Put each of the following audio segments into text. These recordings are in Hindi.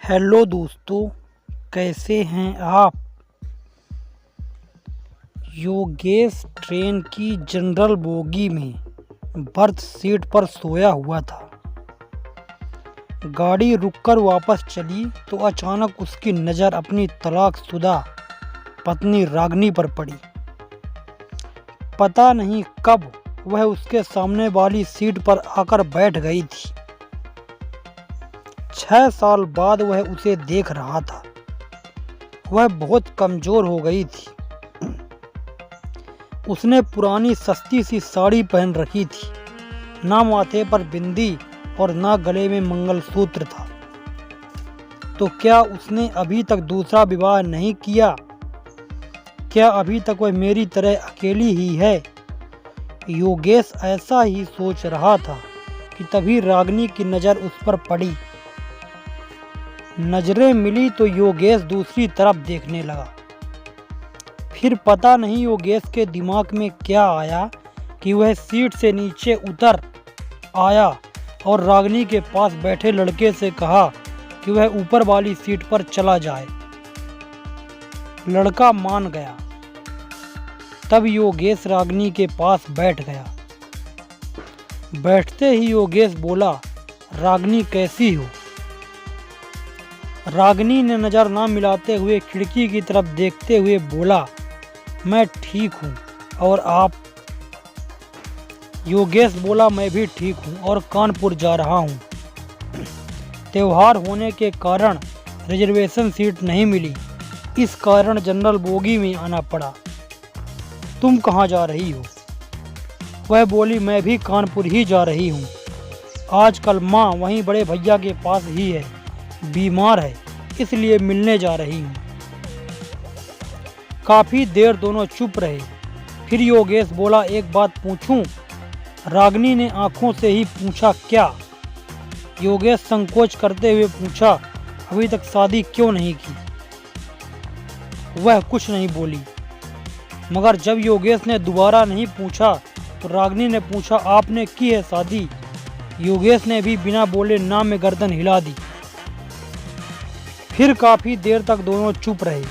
हेलो दोस्तों, कैसे हैं आप। योगेश ट्रेन की जनरल बोगी में बर्थ सीट पर सोया हुआ था। गाड़ी रुककर वापस चली तो अचानक उसकी नज़र अपनी तलाकशुदा पत्नी रागिनी पर पड़ी। पता नहीं कब वह उसके सामने वाली सीट पर आकर बैठ गई थी। 6 साल बाद वह उसे देख रहा था। वह बहुत कमज़ोर हो गई थी। उसने पुरानी सस्ती सी साड़ी पहन रखी थी। ना माथे पर बिंदी और ना गले में मंगलसूत्र था। तो क्या उसने अभी तक दूसरा विवाह नहीं किया? क्या अभी तक वह मेरी तरह अकेली ही है? योगेश ऐसा ही सोच रहा था कि तभी रागिनी की नज़र उस पर पड़ी। नजरें मिली तो योगेश दूसरी तरफ देखने लगा। फिर पता नहीं योगेश के दिमाग में क्या आया कि वह सीट से नीचे उतर आया और रागिनी के पास बैठे लड़के से कहा कि वह ऊपर वाली सीट पर चला जाए। लड़का मान गया। तब योगेश रागिनी के पास बैठ गया। बैठते ही योगेश बोला, रागिनी कैसी हो? रागिनी ने नज़र ना मिलाते हुए खिड़की की तरफ देखते हुए बोला, मैं ठीक हूँ, और आप? योगेश बोला, मैं भी ठीक हूँ और कानपुर जा रहा हूँ। त्योहार होने के कारण रिजर्वेशन सीट नहीं मिली, इस कारण जनरल बोगी में आना पड़ा। तुम कहाँ जा रही हो? वह बोली, मैं भी कानपुर ही जा रही हूँ। आजकल माँ वहीं बड़े भैया के पास ही है, बीमार है, इसलिए मिलने जा रही हूँ। काफ़ी देर दोनों चुप रहे। फिर योगेश बोला, एक बात पूछूं? रागिनी ने आंखों से ही पूछा, क्या? योगेश संकोच करते हुए पूछा, अभी तक शादी क्यों नहीं की? वह कुछ नहीं बोली। मगर जब योगेश ने दोबारा नहीं पूछा तो रागिनी ने पूछा, आपने की है शादी? योगेश ने भी बिना बोले ना में गर्दन हिला दी। फिर काफ़ी देर तक दोनों चुप रहे,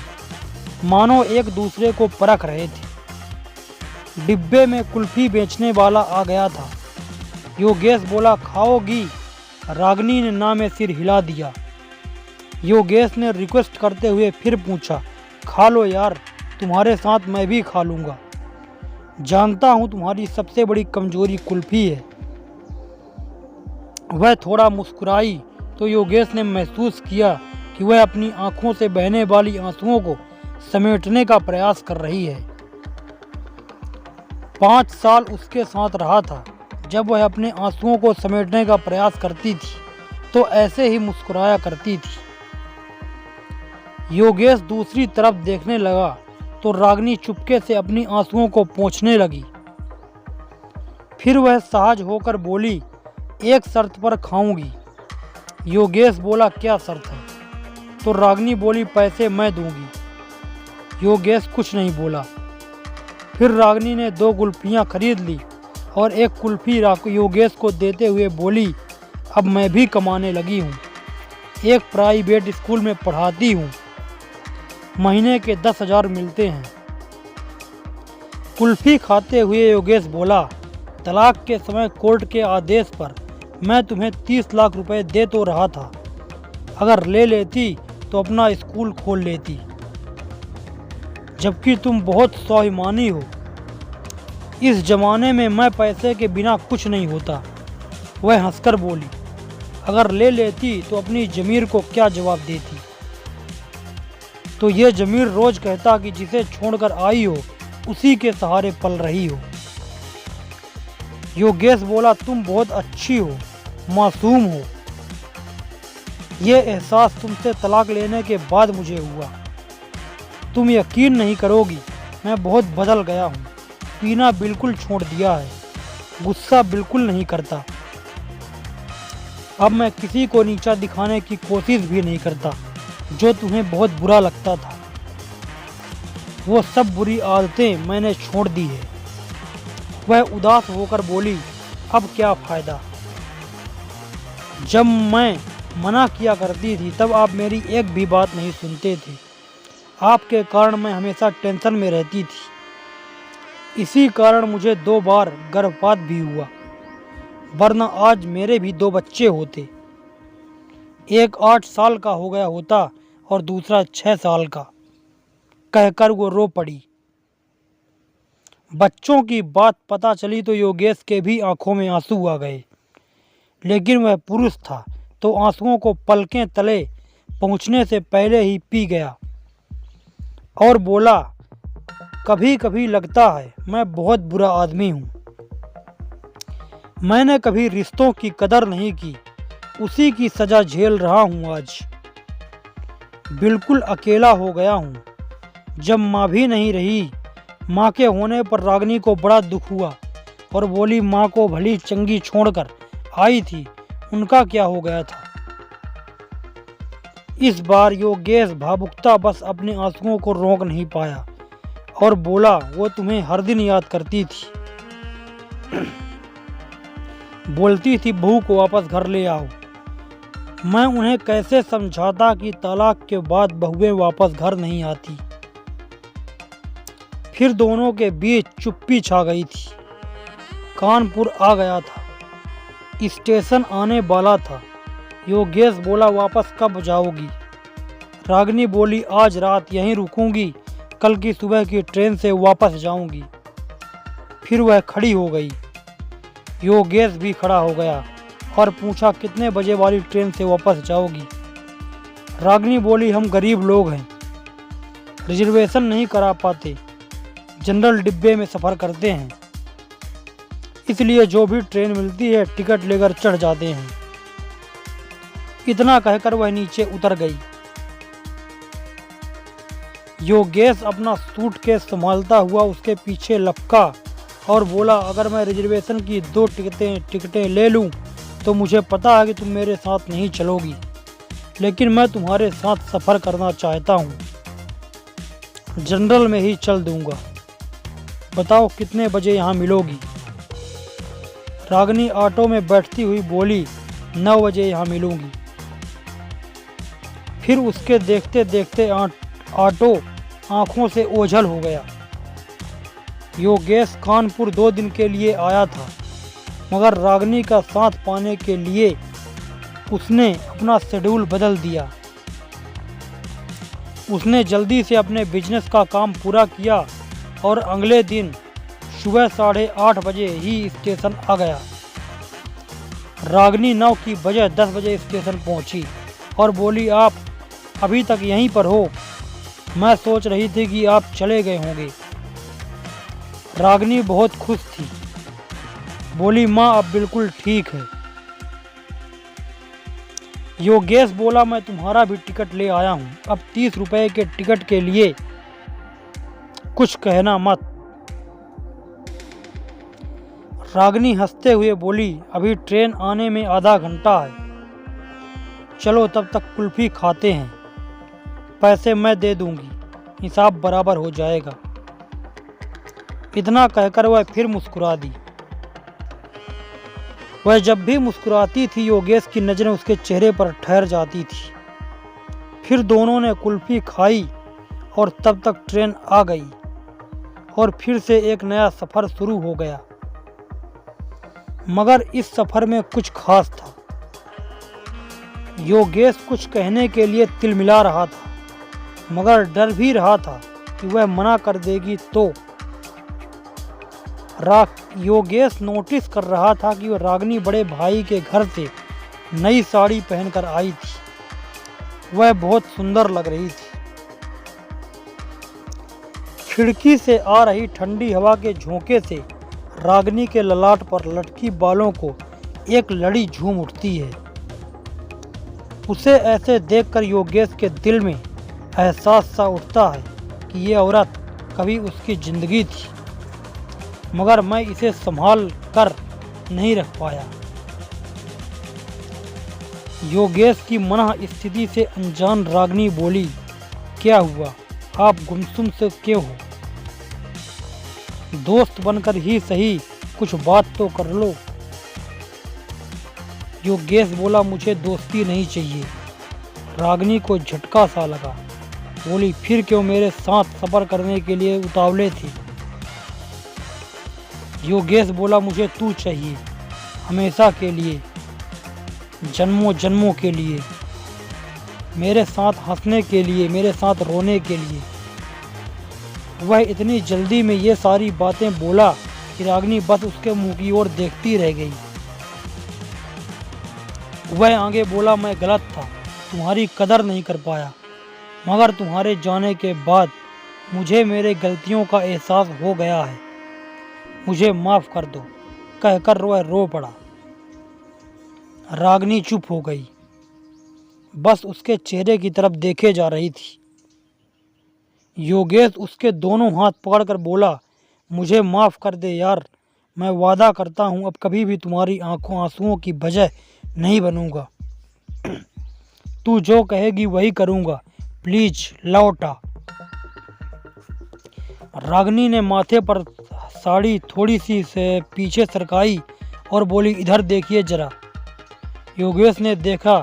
मानो एक दूसरे को परख रहे थे। डिब्बे में कुल्फी बेचने वाला आ गया था। योगेश बोला, खाओगी? रागिनी ने ना में सिर हिला दिया। योगेश ने रिक्वेस्ट करते हुए फिर पूछा, खा लो यार, तुम्हारे साथ मैं भी खा लूँगा। जानता हूँ तुम्हारी सबसे बड़ी कमजोरी कुल्फी है। वह थोड़ा मुस्कुराई तो योगेश ने महसूस किया कि वह अपनी आंखों से बहने वाली आंसुओं को समेटने का प्रयास कर रही है। 5 साल उसके साथ रहा था। जब वह अपने आंसुओं को समेटने का प्रयास करती थी तो ऐसे ही मुस्कुराया करती थी। योगेश दूसरी तरफ देखने लगा तो रागिनी चुपके से अपनी आंसुओं को पोंछने लगी। फिर वह सहज होकर बोली, एक शर्त पर खाऊंगी। योगेश बोला, क्या शर्त है? तो रागिनी बोली, पैसे मैं दूंगी। योगेश कुछ नहीं बोला। फिर रागिनी ने 2 कुल्फियाँ खरीद ली और एक कुल्फी योगेश को देते हुए बोली, अब मैं भी कमाने लगी हूँ। एक प्राइवेट स्कूल में पढ़ाती हूँ। महीने के 10,000 मिलते हैं। कुल्फी खाते हुए योगेश बोला, तलाक के समय कोर्ट के आदेश पर मैं तुम्हें 30 लाख रुपए दे तो रहा था। अगर ले लेती तो अपना स्कूल खोल लेती, जबकि तुम बहुत स्वाभिमानी हो। इस जमाने में मैं पैसे के बिना कुछ नहीं होता। वह हंसकर बोली, अगर ले लेती तो अपनी ज़मीर को क्या जवाब देती? तो ये ज़मीर रोज कहता कि जिसे छोड़कर आई हो उसी के सहारे पल रही हो। योगेश बोला, तुम बहुत अच्छी हो, मासूम हो। ये एहसास तुमसे तलाक लेने के बाद मुझे हुआ। तुम यकीन नहीं करोगी, मैं बहुत बदल गया हूँ। पीना बिल्कुल छोड़ दिया है, गुस्सा बिल्कुल नहीं करता। अब मैं किसी को नीचा दिखाने की कोशिश भी नहीं करता। जो तुम्हें बहुत बुरा लगता था, वो सब बुरी आदतें मैंने छोड़ दी है। वह उदास होकर बोली, अब क्या फ़ायदा? जब मैं मना किया करती थी तब आप मेरी एक भी बात नहीं सुनते थे। आपके कारण मैं हमेशा टेंशन में रहती थी। इसी कारण मुझे 2 बार गर्भपात भी हुआ, वरना आज मेरे भी 2 बच्चे होते। एक 8 साल का हो गया होता और दूसरा 6 साल का। कहकर वो रो पड़ी। बच्चों की बात पता चली तो योगेश के भी आंखों में आंसू आ गए, लेकिन वह पुरुष था तो आंसुओं को पलकें तले पहुंचने से पहले ही पी गया और बोला, कभी कभी लगता है मैं बहुत बुरा आदमी हूँ। मैंने कभी रिश्तों की कदर नहीं की, उसी की सजा झेल रहा हूँ आज। बिल्कुल अकेला हो गया हूँ। जब माँ भी नहीं रही, माँ के होने पर रागिनी को बड़ा दुख हुआ और बोली, माँ को भली चंगी छोड़कर आई थी, उनका क्या हो गया था। इस बार योगेश भावुकता बस अपने आंसुओं को रोक नहीं पाया और बोला, वो तुम्हें हर दिन याद करती थी। बोलती थी बहू को वापस घर ले आओ। मैं उन्हें कैसे समझाता कि तलाक के बाद बहुएं वापस घर नहीं आती। फिर दोनों के बीच चुप्पी छा गई थी। कानपुर आ गया था, स्टेशन आने वाला था। योगेश बोला, वापस कब जाओगी। रागिनी बोली, आज रात यहीं रुकूंगी, कल की सुबह की ट्रेन से वापस जाऊंगी। फिर वह खड़ी हो गई। योगेश भी खड़ा हो गया और पूछा, कितने बजे वाली ट्रेन से वापस जाओगी। रागिनी बोली, हम गरीब लोग हैं, रिजर्वेशन नहीं करा पाते, जनरल डिब्बे में सफ़र करते हैं, इसलिए जो भी ट्रेन मिलती है टिकट लेकर चढ़ जाते हैं। इतना कहकर वह नीचे उतर गई। योगेश अपना सूटकेस संभालता हुआ उसके पीछे लपका और बोला, अगर मैं रिजर्वेशन की 2 टिकटें ले लूं तो मुझे पता है कि तुम मेरे साथ नहीं चलोगी, लेकिन मैं तुम्हारे साथ सफ़र करना चाहता हूं। जनरल में ही चल दूंगा। बताओ कितने बजे यहाँ मिलोगी। रागिनी ऑटो में बैठती हुई बोली, 9 बजे यहाँ मिलूंगी। फिर उसके देखते देखते ऑटो आंखों से ओझल हो गया। योगेश कानपुर 2 दिन के लिए आया था, मगर रागिनी का साथ पाने के लिए उसने अपना शेड्यूल बदल दिया। उसने जल्दी से अपने बिजनेस का काम पूरा किया और अगले दिन सुबह 8:30 बजे ही स्टेशन आ गया। रागिनी 9 की बजाय 10 बजे स्टेशन पहुंची और बोली, आप अभी तक यहीं पर हो, मैं सोच रही थी कि आप चले गए होंगे। रागिनी बहुत खुश थी, बोली, माँ अब बिल्कुल ठीक है। योगेश बोला, मैं तुम्हारा भी टिकट ले आया हूँ, अब 30 रुपए के टिकट के लिए कुछ कहना मत। रागिनी हंसते हुए बोली, अभी ट्रेन आने में आधा घंटा है, चलो तब तक कुल्फी खाते हैं, पैसे मैं दे दूंगी, हिसाब बराबर हो जाएगा। इतना कहकर वह फिर मुस्कुरा दी। वह जब भी मुस्कुराती थी योगेश की नज़रें उसके चेहरे पर ठहर जाती थी। फिर दोनों ने कुल्फी खाई और तब तक ट्रेन आ गई और फिर से एक नया सफ़र शुरू हो गया। मगर इस सफ़र में कुछ खास था। योगेश कुछ कहने के लिए तिलमिला रहा था, मगर डर भी रहा था कि वह मना कर देगी तो। योगेश नोटिस कर रहा था कि वह रागिनी बड़े भाई के घर से नई साड़ी पहनकर आई थी। वह बहुत सुंदर लग रही थी। खिड़की से आ रही ठंडी हवा के झोंके से रागिनी के ललाट पर लटकी बालों को एक लड़ी झूम उठती है। उसे ऐसे देखकर योगेश के दिल में एहसास सा उठता है कि ये औरत कभी उसकी जिंदगी थी, मगर मैं इसे संभाल कर नहीं रख पाया। योगेश की मनः स्थिति से अनजान रागिनी बोली, क्या हुआ, आप गुमसुम से क्यों हो? दोस्त बनकर ही सही कुछ बात तो कर लो। योगेश बोला, मुझे दोस्ती नहीं चाहिए। रागिनी को झटका सा लगा। बोली, फिर क्यों मेरे साथ सफ़र करने के लिए उतावले थी? योगेश बोला, मुझे तू चाहिए, हमेशा के लिए, जन्मों जन्मों के लिए, मेरे साथ हंसने के लिए, मेरे साथ रोने के लिए। वह इतनी जल्दी में ये सारी बातें बोला कि रागिनी बस उसके मुंह की ओर देखती रह गई। वह आगे बोला, मैं गलत था, तुम्हारी कदर नहीं कर पाया, मगर तुम्हारे जाने के बाद मुझे मेरे गलतियों का एहसास हो गया है, मुझे माफ़ कर दो, कहकर वह रो पड़ा। रागिनी चुप हो गई, बस उसके चेहरे की तरफ देखे जा रही थी। योगेश उसके दोनों हाथ पकड़कर बोला, मुझे माफ़ कर दे यार, मैं वादा करता हूँ अब कभी भी तुम्हारी आंसुओं की वजह नहीं बनूंगा। तू जो कहेगी वही करूँगा, प्लीज लौट आ। रागिनी ने माथे पर साड़ी थोड़ी सी से पीछे सरकाई और बोली, इधर देखिए जरा। योगेश ने देखा,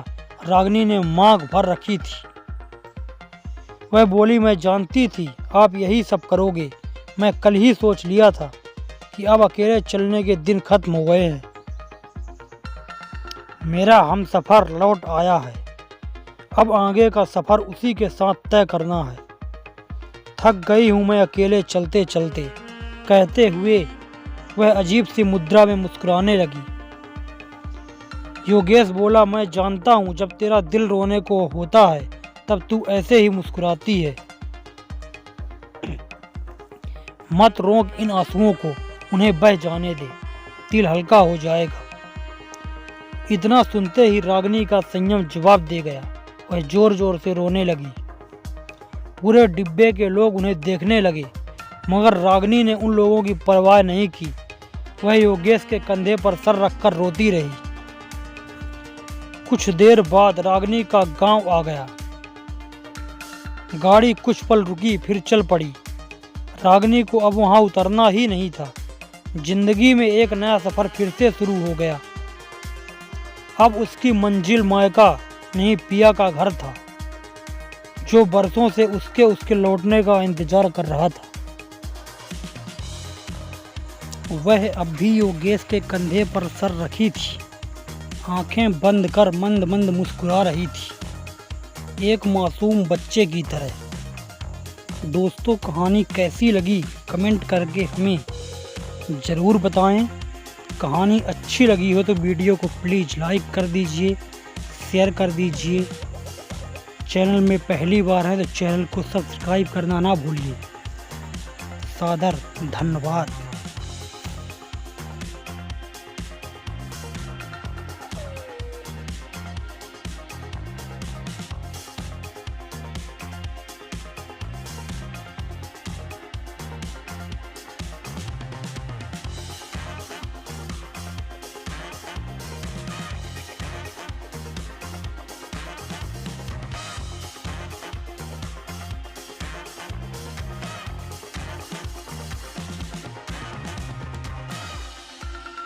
रागिनी ने मांग भर रखी थी। वह बोली, मैं जानती थी आप यही सब करोगे, मैं कल ही सोच लिया था कि अब अकेले चलने के दिन खत्म हो गए हैं। मेरा हमसफ़र लौट आया है, अब आगे का सफ़र उसी के साथ तय करना है। थक गई हूँ मैं अकेले चलते चलते, कहते हुए वह अजीब सी मुद्रा में मुस्कुराने लगी। योगेश बोला, मैं जानता हूँ जब तेरा दिल रोने को होता है तब तू ऐसे ही मुस्कुराती है। मत रोक इन आंसुओं को, उन्हें बह जाने दे, दिल हल्का हो जाएगा। इतना सुनते ही रागिनी का संयम जवाब दे गया। वह जोर जोर से रोने लगी। पूरे डिब्बे के लोग उन्हें देखने लगे, मगर रागिनी ने उन लोगों की परवाह नहीं की। वह योगेश के कंधे पर सर रखकर रोती रही। कुछ देर बाद रागिनी का गांव आ गया। गाड़ी कुछ पल रुकी, फिर चल पड़ी। रागिनी को अब वहां उतरना ही नहीं था। जिंदगी में एक नया सफर फिर से शुरू हो गया। अब उसकी मंजिल मायका नहीं, पिया का घर था, जो बरसों से उसके लौटने का इंतजार कर रहा था। वह अब भी योगेश के कंधे पर सर रखी थी, आंखें बंद कर मंद मंद मुस्कुरा रही थी, एक मासूम बच्चे की तरह। दोस्तों, कहानी कैसी लगी कमेंट करके हमें ज़रूर बताएं। कहानी अच्छी लगी हो तो वीडियो को प्लीज़ लाइक कर दीजिए, शेयर कर दीजिए। चैनल में पहली बार है तो चैनल को सब्सक्राइब करना ना भूलिए। सादर धन्यवाद।